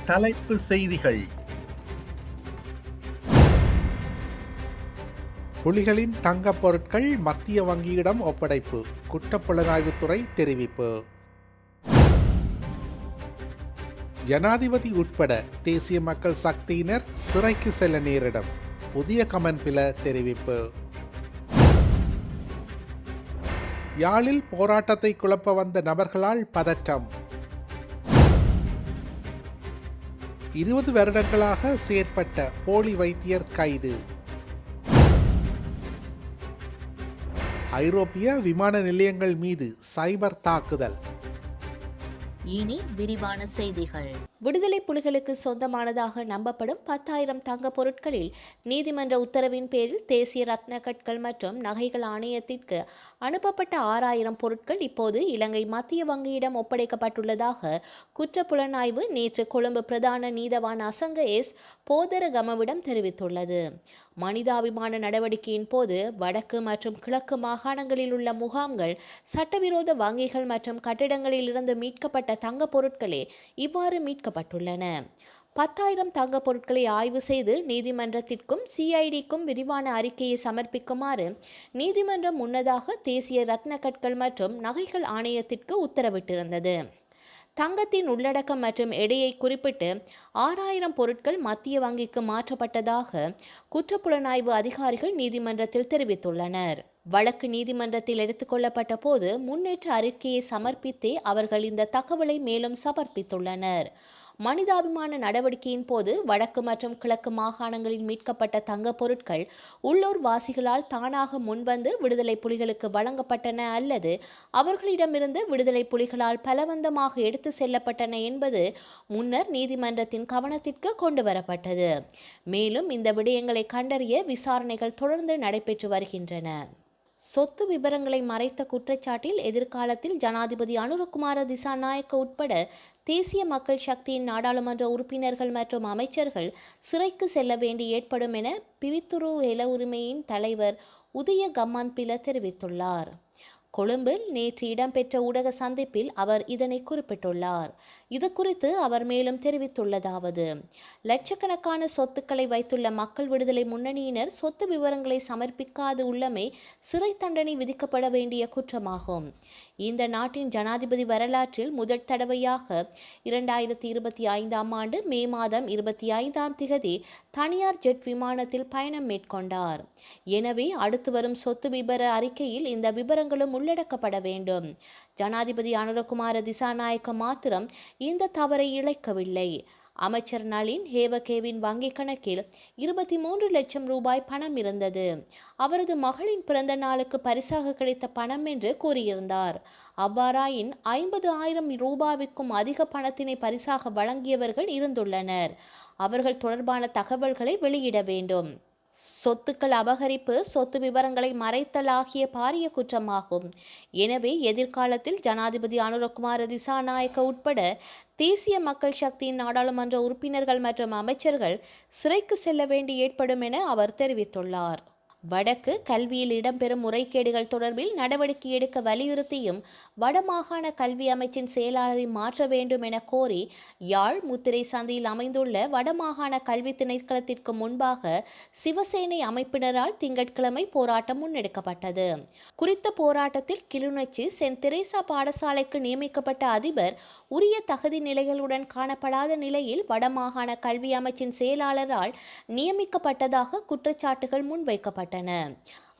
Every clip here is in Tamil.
தலைப்பு செய்திகள். புலிகளின் தங்கப் பொருட்கள் மத்திய வங்கியிடம் ஒப்படைப்பு, குற்றப்புலனாய்வுத்துறை தெரிவிப்பு. ஜனாதிபதி உட்பட தேசிய மக்கள் சக்தியினர் சிறைக்கு செல்ல நேரிடும், புதிய கமன்பில தெரிவிப்பு. யாழில் போராட்டத்தை குழப்ப வந்த நபர்களால் பதற்றம். 20 வருடங்களாக செயற்பட்ட போலி வைத்தியர் கைது. ஐரோப்பிய விமான நிலையங்கள் மீது சைபர் தாக்குதல். இனி விரிவான செய்திகள். விடுதலை புலிகளுக்கு சொந்தமானதாக நம்பப்படும் 10,000 தங்க பொருட்களில் நீதிமன்ற உத்தரவின் பேரில் தேசிய ரத்ன கற்கள் மற்றும் நகைகள் ஆணையத்திற்கு அனுப்பப்பட்ட 6,000 பொருட்கள் இப்போது இலங்கை மத்திய வங்கியிடம் ஒப்படைக்கப்பட்டுள்ளதாக குற்றப்புலனாய்வு நேற்று கொழும்பு பிரதான நீதவான் அசங்க எஸ் போதரகமவிடம் தெரிவித்துள்ளது. மனிதாபிமான நடவடிக்கையின் போது வடக்கு மற்றும் கிழக்கு மாகாணங்களில் உள்ள முகாம்கள், சட்டவிரோத வங்கிகள் மற்றும் கட்டிடங்களில் இருந்து மீட்கப்பட்ட தங்க பொருட்களே இவ்வாறு மீட்கப்பட்டுள்ளன. 10,000 தங்க பொருட்களை ஆய்வு செய்து நீதிமன்றத்திற்கும் சிஐடிக்கும் விரிவான அறிக்கையை சமர்ப்பிக்குமாறு நீதிமன்றம் முன்னதாக தேசிய ரத்ன கற்கள் மற்றும் நகைகள் ஆணையத்திற்கு உத்தரவிட்டிருந்தது. தங்கத்தின் உள்ளடக்கம் மற்றும் எடையை குறிப்பிட்டு 6,000 பொருட்கள் மத்திய வங்கிக்கு மாற்றப்பட்டதாக குற்றப்புலனாய்வு அதிகாரிகள் நீதிமன்றத்தில் தெரிவித்துள்ளனர். வழக்கு நீதிமன்றத்தில் எடுத்துக்கொள்ளப்பட்ட போது முன்னேற்ற அறிக்கையை சமர்ப்பித்தே அவர்கள் இந்த தகவலை மேலும் சமர்ப்பித்துள்ளனர். மனிதாபிமான நடவடிக்கையின் போது வடக்கு மற்றும் கிழக்கு மாகாணங்களில் மீட்கப்பட்ட தங்க பொருட்கள் உள்ளூர் வாசிகளால் தானாக முன்வந்து விடுதலை புலிகளுக்கு வழங்கப்பட்டன அல்லது அவர்களிடமிருந்து விடுதலை புலிகளால் பலவந்தமாக எடுத்து செல்லப்பட்டன என்பது முன்னர் நீதிமன்றத்தின் கவனத்திற்கு கொண்டு வரப்பட்டது. மேலும் இந்த விடயங்களை கண்டறிய விசாரணைகள் தொடர்ந்து நடைபெற்று வருகின்றன. சொத்து விபரங்களை மறைத்த குற்றச்சாட்டில் எதிர்காலத்தில் ஜனாதிபதி அனுரகுமார திசாநாயக்க உட்பட தேசிய மக்கள் சக்தியின் நாடாளுமன்ற உறுப்பினர்கள் மற்றும் அமைச்சர்கள் சிறைக்கு செல்ல வேண்டி ஏற்படும் என பிவித்துரு எல உரிமையின் தலைவர் உதய கம்மான்பில தெரிவித்துள்ளார். கொழும்பில் நேற்று இடம்பெற்ற ஊடக சந்திப்பில் அவர் இதனை குறிப்பிட்டுள்ளார். இது குறித்து அவர் மேலும் தெரிவித்துள்ளதாவது: லட்சக்கணக்கான சொத்துக்களை வைத்துள்ள மக்கள் விடுதலை முன்னணியினர் சொத்து விவரங்களை சமர்ப்பிக்காது உள்ளமை சிறை தண்டனை விதிக்கப்பட வேண்டிய குற்றமாகும். இந்த நாட்டின் ஜனாதிபதி வரலாற்றில் முதற் தடவையாக 2025ஆம் ஆண்டு மே மாதம் 25ஆம் திகதி தனியார் ஜெட் விமானத்தில் பயணம் மேற்கொண்டார். எனவே அடுத்து வரும் சொத்து விபர அறிக்கையில் இந்த விபரங்களும் உள்ளடக்கப்பட வேண்டும். ஜனாதிபதி அனுரகுமார திசாநாயக்க மாத்திரம் இந்த தவறை இழைக்கவில்லை. அமைச்சர் நளின் ஹேவகேவின் வங்கிக் கணக்கில் 23 லட்சம் ரூபாய் பணம் இருந்தது. அவரது மகளின் பிறந்த நாளுக்கு பரிசாக கிடைத்த பணம் என்று கூறியிருந்தார். அவ்வாறாயின் 50,000 ரூபாய்க்கும் அதிக பணத்தினை பரிசாக வழங்கியவர்கள் இருந்துள்ளனர். அவர்கள் தொடர்பான தகவல்களை வெளியிட வேண்டும். சொத்துக்கள் அபகரிப்பு, சொத்து விவரங்களை மறைத்தல் ஆகிய பாரிய குற்றமாகும். எனவே எதிர்காலத்தில் ஜனாதிபதி அனுரகுமார திசாநாயக்க உட்பட தேசிய மக்கள் சக்தியின் நாடாளுமன்ற உறுப்பினர்கள் மற்றும் அமைச்சர்கள் சிறைக்கு செல்ல வேண்டி ஏற்படும் என அவர் தெரிவித்துள்ளார். வடக்கு கல்வியில் இடம்பெறும் முறைகேடுகள் தொடர்பில் நடவடிக்கை எடுக்க வலியுறுத்தியும் வடமாகாண கல்வி அமைச்சின் செயலாளரை மாற்ற வேண்டும் என கோரி யாழ் முத்திரை சந்தியில் அமைந்துள்ள வடமாகாண கல்வி திணைக்களத்திற்கு முன்பாக சிவசேனை அமைப்பினரால் திங்கட்கிழமை போராட்டம் முன்னெடுக்கப்பட்டது. குறித்த போராட்டத்தில் கிளிநொச்சி சென்ட் தெரேசா பாடசாலைக்கு நியமிக்கப்பட்ட அதிபர் உரிய தகுதி நிலைகளுடன் காணப்படாத நிலையில் வடமாகாண கல்வி அமைச்சின் செயலாளரால் நியமிக்கப்பட்டதாக குற்றச்சாட்டுகள் முன்வைக்கப்பட்டன.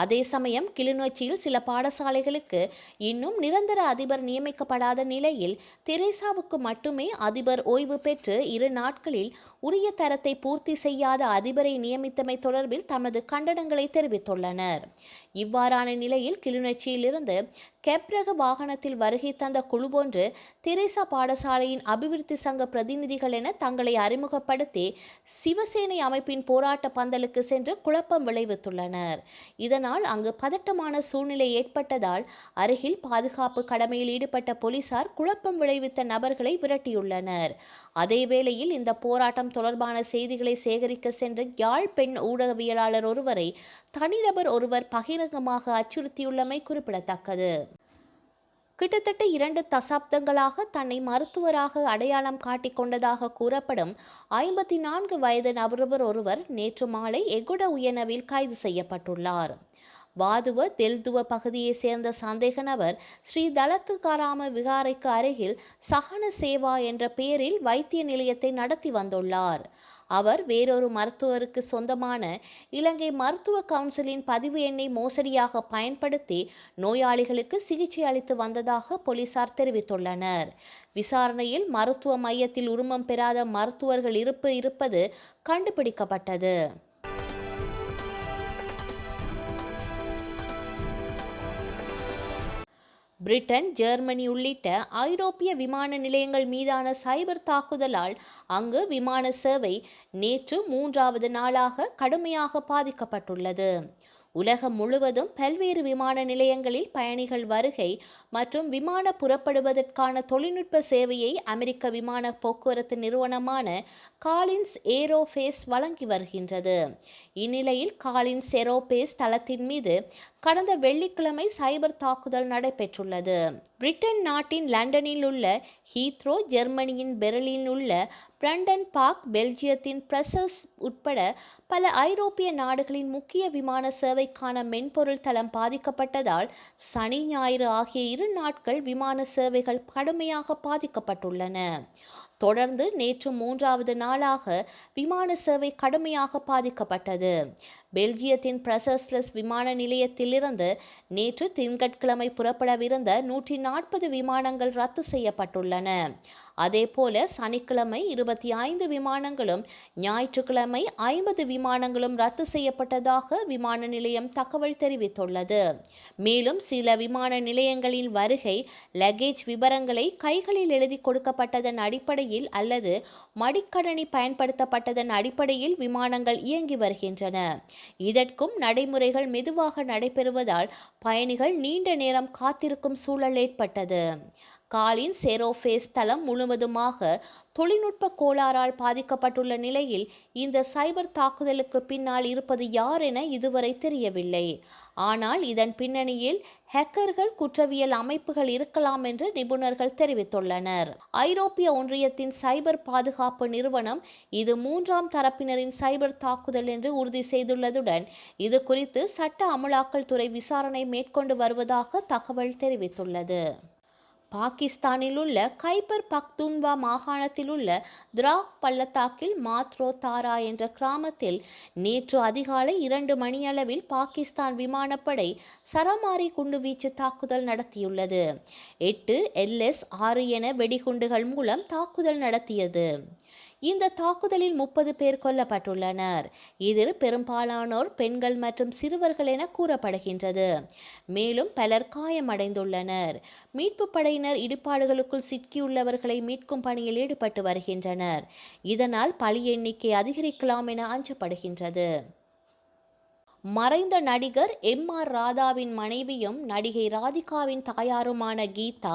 அதே சமயம் கிளிநொச்சியில் சில பாடசாலைகளுக்கு இன்னும் நிரந்தர அதிபர் நியமிக்கப்படாத நிலையில் தெரேசாவுக்கு மட்டுமே அதிபர் ஓய்வு பெற்று 2 நாட்களில் உரிய தரத்தை பூர்த்தி செய்யாத அதிபரை நியமித்தமை தொடர்பில் தமது கண்டனங்களை தெரிவித்துள்ளனர். இவ்வாறான நிலையில் கிளிநொச்சியிலிருந்து கெப்ரக வாகனத்தில் வருகை தந்த குழு ஒன்று தெரேசா பாடசாலையின் அபிவிருத்தி சங்க பிரதிநிதிகள் என தங்களை அறிமுகப்படுத்தி சிவசேனை அமைப்பின் போராட்ட பந்தலுக்கு சென்று குழப்பம் விளைவித்துள்ளனர். இதனால் அங்கு பதட்டமான சூழ்நிலை ஏற்பட்டதால் அருகில் பாதுகாப்பு கடமையில் ஈடுபட்ட போலீசார் குழப்பம் விளைவித்த நபர்களை விரட்டியுள்ளனர். அதேவேளையில் இந்த போராட்டம் தொடர்பான செய்திகளை சேகரிக்க சென்ற யாழ் பெண் ஊடகவியலாளர் ஒருவரை தனிநபர் ஒருவர் பகிரங்கமாக அச்சுறுத்தியுள்ளமை குறிப்பிடத்தக்கது. கிட்டத்தட்ட 2 தசாப்தங்களாக தன்னை மருத்துவராக அடையாளம் காட்டிக் கொண்டதாக கூறப்படும் 54 வயது நபர் ஒருவர் நேற்று மாலை எகுட உயனவில் கைது செய்யப்பட்டுள்ளார். வாதுவ தெல்துவ பகுதியைச் சேர்ந்த சந்தேக நபர் ஸ்ரீ தலத்துக்காராம விகாரைக்கு அருகில் சஹன சேவா என்ற பெயரில் வைத்திய நிலையத்தை நடத்தி வந்துள்ளார். அவர் வேறொரு மருத்துவருக்கு சொந்தமான இலங்கை மருத்துவ கவுன்சிலின் பதிவு எண்ணை மோசடியாக பயன்படுத்தி நோயாளிகளுக்கு சிகிச்சை அளித்து வந்ததாக போலீசார் தெரிவித்துள்ளனர். விசாரணையில் மருத்துவ மையத்தில் உரிமம் பெறாத மருத்துவர்கள் இருப்பது கண்டுபிடிக்கப்பட்டது. பிரிட்டன், ஜெர்மனி உள்ளிட்ட ஐரோப்பிய விமான நிலையங்கள் மீதான சைபர் தாக்குதலால் அங்கு விமான சேவை நேற்று 3வது நாளாக கடுமையாக பாதிக்கப்பட்டுள்ளது. உலகம் முழுவதும் பல்வேறு விமான நிலையங்களில் பயணிகள் வருகை மற்றும் விமான புறப்படுவதற்கான தொழில்நுட்ப சேவையை அமெரிக்க விமான போக்குவரத்து நிறுவனமான காலின்ஸ் ஏரோபேஸ் வழங்கி வருகின்றது. இந்நிலையில் காலின்ஸ் ஏரோபேஸ் தளத்தின் மீது கடந்த வெள்ளிக்கிழமை சைபர் தாக்குதல் நடைபெற்றுள்ளது. பிரிட்டன் நாட்டின் லண்டனில் உள்ள ஹீத்ரோ, ஜெர்மனியின் பெர்லினில் உள்ள பிரண்டன் பார்க், பெல்ஜியத்தின் பிரசல்ஸ் உட்பட பல ஐரோப்பிய நாடுகளின் முக்கிய விமான சேவைக்கான மென்பொருள் தளம் பாதிக்கப்பட்டதால் சனி, ஞாயிறு ஆகிய 2 நாட்கள் விமான சேவைகள் கடுமையாக பாதிக்கப்பட்டுள்ளன. தொடர்ந்து நேற்று 3வது நாளாக விமான சேவை கடுமையாக பாதிக்கப்பட்டது. பெல்ஜியத்தின் பிரசல்ஸ் விமான நிலையத்திலிருந்து நேற்று திங்கட்கிழமை புறப்படவிருந்த 140 விமானங்கள் ரத்து செய்யப்பட்டுள்ளன. அதேபோல சனிக்கிழமை 25 விமானங்களும் ஞாயிற்றுக்கிழமை 50 விமானங்களும் ரத்து செய்யப்பட்டதாக விமான நிலையம் தகவல் தெரிவித்துள்ளது. மேலும் சில விமான நிலையங்களின் வருகை லக்கேஜ் விவரங்களை கைகளில் எழுதி கொடுக்கப்பட்டதன் அடிப்படையில் அல்லது மடிக்கணினி பயன்படுத்தப்பட்டதன் அடிப்படையில் விமானங்கள் இயங்கி வருகின்றன. இதற்கும் நடைமுறைகள் மெதுவாக நடைபெறுவதால் பயணிகள் நீண்ட நேரம் காத்திருக்கும் சூழல் ஏற்பட்டது. காலின்ஸ் ஏரோபேஸ் தளம் முழுவதுமாக தொழில்நுட்ப கோளாறால் பாதிக்கப்பட்டுள்ள நிலையில் இந்த சைபர் தாக்குதலுக்கு பின்னால் இருப்பது யார் என இதுவரை தெரியவில்லை. ஆனால் இதன் பின்னணியில் ஹேக்கர்கள், குற்றவியல் அமைப்புகள் இருக்கலாம் என்று நிபுணர்கள் தெரிவித்துள்ளனர். ஐரோப்பிய ஒன்றியத்தின் சைபர் பாதுகாப்பு நிறுவனம் இது 3ஆம் தரப்பினரின் சைபர் தாக்குதல் என்று உறுதி செய்துள்ளதுடன் இது குறித்து சட்ட அமலாக்கல் துறை விசாரணை மேற்கொண்டு வருவதாக தகவல் தெரிவித்துள்ளது. பாகிஸ்தானில் உள்ள கைபர் பக்துன்வா மாகாணத்தில் உள்ள திராக் பள்ளத்தாக்கில் மாத்ரோ தாரா என்ற கிராமத்தில் நேற்று அதிகாலை 2 மணியளவில் பாகிஸ்தான் விமானப்படை சரமாரி குண்டுவீச்சு தாக்குதல் நடத்தியுள்ளது. 8 LS-6 என வெடிகுண்டுகள் மூலம் தாக்குதல் நடத்தியது. இந்த தாக்குதலில் 30 பேர் கொல்லப்பட்டுள்ளனர். இதில் பெரும்பாலானோர் பெண்கள் மற்றும் சிறுவர்கள் என கூறப்படுகின்றது. மேலும் பலர் காயமடைந்துள்ளனர். மீட்பு படையினர் இடிபாடுகளுக்குள் சிக்கியுள்ளவர்களை மீட்கும் பணியில் ஈடுபட்டு வருகின்றனர். இதனால் பலி எண்ணிக்கை அதிகரிக்கலாம் என அஞ்சப்படுகின்றது. மறைந்த நடிகர் M.R. ராதாவின் மனைவியும் நடிகை ராதிகாவின் தாயாருமான கீதா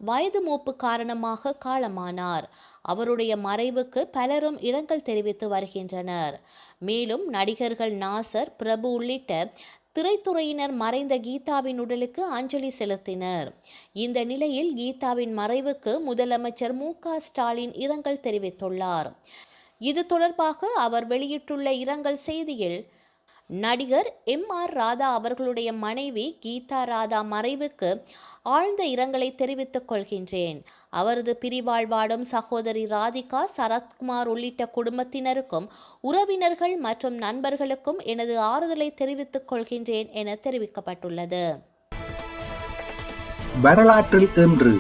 வயது மூப்பு காரணமாக காலமானார். அவருடைய மறைவுக்கு பலரும் இரங்கல் தெரிவித்து வருகின்றனர். மேலும் நடிகர்கள் நாசர், பிரபு உள்ளிட்ட திரைத்துறையினர் மறைந்த கீதாவின் உடலுக்கு அஞ்சலி செலுத்தினர். இந்த நிலையில் கீதாவின் மறைவுக்கு முதலமைச்சர் மு.க. ஸ்டாலின் இரங்கல் தெரிவித்துள்ளார். இது தொடர்பாக அவர் வெளியிட்டுள்ள இரங்கல் செய்தியில், நடிகர் M.R. ராதா அவர்களுடைய மனைவி கீதா ராதா மறைவுக்கு ஆழ்ந்த இரங்கலை தெரிவித்துக் கொள்கின்றேன். அவரது பிரிவால் வாடும் சகோதரி ராதிகா, சரத்குமார் உள்ளிட்ட குடும்பத்தினருக்கும் உறவினர்கள் மற்றும் நண்பர்களுக்கும் எனது ஆறுதலை தெரிவித்துக் கொள்கின்றேன் என தெரிவிக்கப்பட்டுள்ளது. வரலாற்றில் இன்று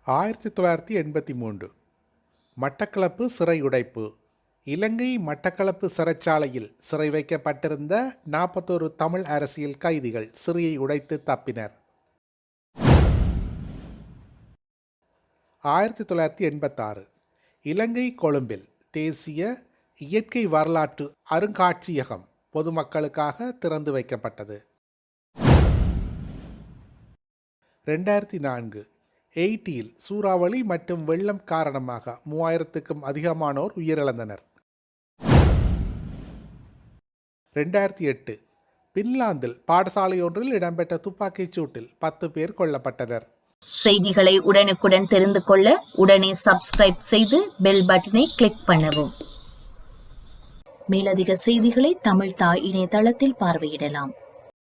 1983 மட்டக்களப்பு சிறை உடைப்பு. இலங்கை மட்டக்களப்பு சிறைச்சாலையில் சிறை வைக்கப்பட்டிருந்த 41 தமிழ் அரசியல் கைதிகள் சிறையை உடைத்து தப்பினர். 1986 இலங்கை கொழும்பில் தேசிய இயற்கை வரலாற்று அருங்காட்சியகம் பொதுமக்களுக்காக திறந்து வைக்கப்பட்டது. 2004 எயிட்டியில் சூறாவளி மற்றும் வெள்ளம் காரணமாக 3000க்கும் அதிகமானோர் உயிரிழந்தனர். 2008 பின்லாந்தில் பாடசாலை ஒன்றில் இடம்பெற்ற துப்பாக்கிச் சூட்டில் 10 பேர் கொல்லப்பட்டனர். செய்திகளை உடனுக்குடன் தெரிந்து கொள்ள உடனே சப்ஸ்கிரைப் செய்து பெல் பட்டனை கிளிக் பண்ணவும். மேலதிக செய்திகளை தமிழ் தாய் இணையதளத்தில் பார்வையிடலாம்.